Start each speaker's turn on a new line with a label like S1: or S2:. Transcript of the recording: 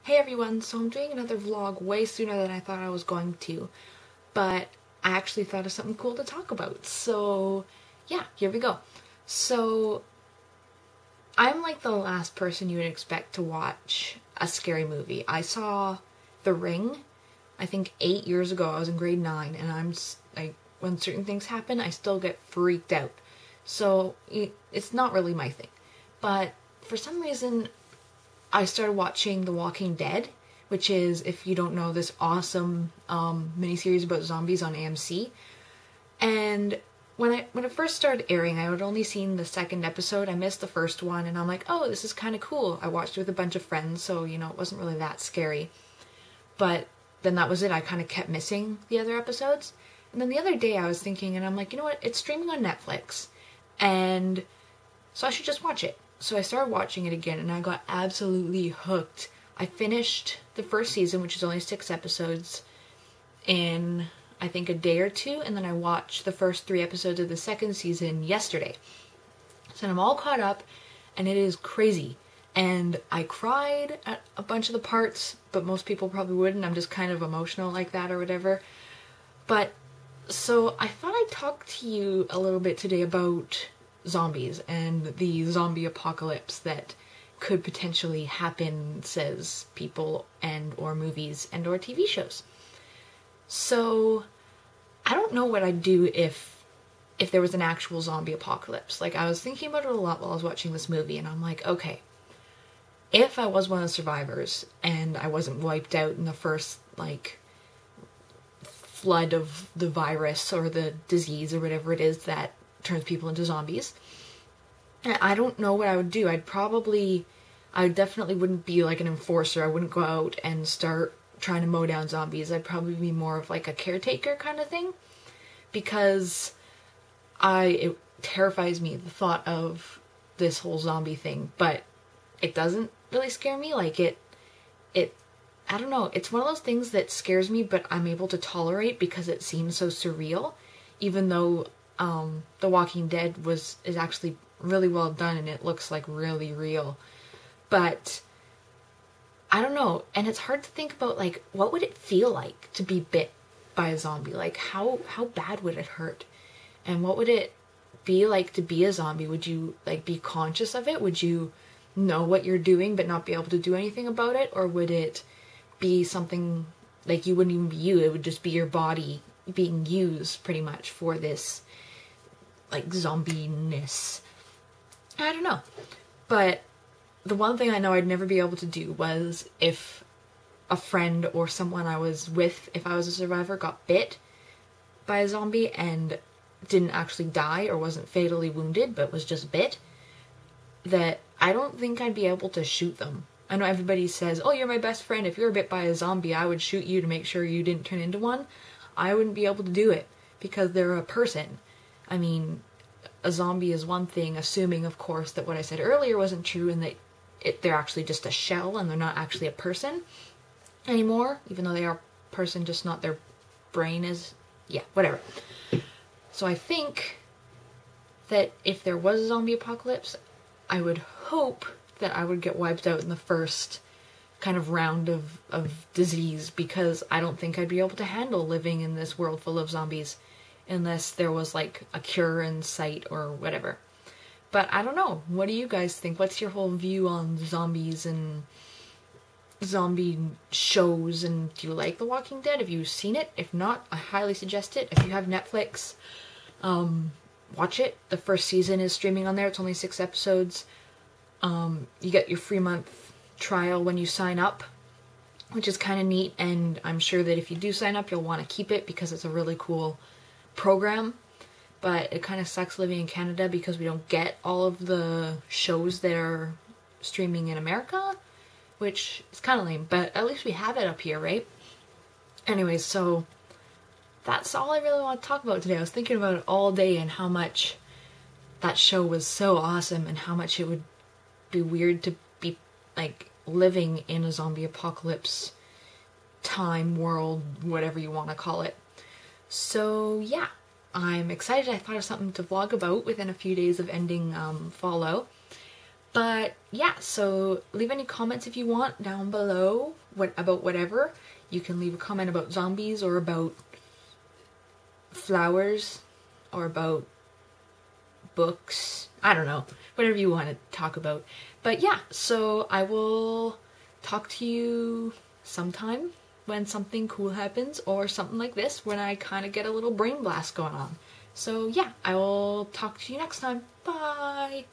S1: Hey everyone, so I'm doing another vlog way sooner than I thought I was going to, but I actually thought of something cool to talk about, so yeah, here we go. So, I'm like the last person you would expect to watch a scary movie. I saw The Ring, I think 8 years ago. I was in grade 9, and I'm like, when certain things happen, I still get freaked out. So, it's not really my thing. But for some reason, I started watching The Walking Dead, which is, if you don't know, this awesome miniseries about zombies on AMC. And when it first started airing, I had only seen the second episode. I missed the first one, and I'm like, oh, this is kind of cool. I watched it with a bunch of friends, so, you know, it wasn't really that scary. But then that was it. I kind of kept missing the other episodes. And then the other day I was thinking, and I'm like, you know what? It's streaming on Netflix. And so I should just watch it. So I started watching it again, and I got absolutely hooked. I finished the first season, which is only 6 episodes, in, I think, a day or two, and then I watched the first 3 episodes of the second season yesterday. So I'm all caught up, and it is crazy. And I cried at a bunch of the parts, but most people probably wouldn't. I'm just kind of emotional like that or whatever. But, so I thought I'd talk to you a little bit today about zombies and the zombie apocalypse that could potentially happen, says people and or movies and or TV shows. So I don't know what I'd do if there was an actual zombie apocalypse. Like, I was thinking about it a lot while I was watching this movie, and I'm like, okay, if I was one of the survivors and I wasn't wiped out in the first, like, flood of the virus or the disease or whatever it is that turns people into zombies, I don't know what I would do. I definitely wouldn't be like an enforcer. I wouldn't go out and start trying to mow down zombies. I'd probably be more of like a caretaker kind of thing, because it terrifies me, the thought of this whole zombie thing, but it doesn't really scare me. Like, I don't know, it's one of those things that scares me, but I'm able to tolerate because it seems so surreal, even though The Walking Dead is actually really well done and it looks like really real. But I don't know, and it's hard to think about, like, what would it feel like to be bit by a zombie? Like, how bad would it hurt? And what would it be like to be a zombie? Would you, like, be conscious of it? Would you know what you're doing but not be able to do anything about it? Or would it be something like you wouldn't even be you? It would just be your body being used pretty much for this, like, zombie-ness. I don't know. But the one thing I know I'd never be able to do was if a friend or someone I was with, if I was a survivor, got bit by a zombie and didn't actually die or wasn't fatally wounded but was just bit, that I don't think I'd be able to shoot them. I know everybody says, oh, you're my best friend. If you were bit by a zombie, I would shoot you to make sure you didn't turn into one. I wouldn't be able to do it because they're a person. I mean, a zombie is one thing, assuming, of course, that what I said earlier wasn't true and that they're actually just a shell and they're not actually a person anymore, even though they are a person, just not their brain is. Yeah, whatever. So I think that if there was a zombie apocalypse, I would hope that I would get wiped out in the first kind of round of disease, because I don't think I'd be able to handle living in this world full of zombies unless there was, like, a cure in sight or whatever. But I don't know. What do you guys think? What's your whole view on zombies and zombie shows? And do you like The Walking Dead? Have you seen it? If not, I highly suggest it. If you have Netflix, watch it. The first season is streaming on there. It's only 6 episodes. You get your free month trial when you sign up, which is kind of neat, and I'm sure that if you do sign up, you'll want to keep it because it's a really cool program. But it kind of sucks living in Canada because we don't get all of the shows that are streaming in America, which is kind of lame, but at least we have it up here, right? Anyways, so that's all I really want to talk about today. I was thinking about it all day and how much that show was so awesome and how much it would be weird to be, like, living in a zombie apocalypse time, world, whatever you want to call it. So yeah, I'm excited. I thought of something to vlog about within a few days of ending VALO. But yeah, so leave any comments if you want down below about whatever. You can leave a comment about zombies or about flowers or about books. I don't know, whatever you want to talk about. But yeah, so I will talk to you sometime when something cool happens, or something like this when I kind of get a little brain blast going on. So yeah, I will talk to you next time. Bye!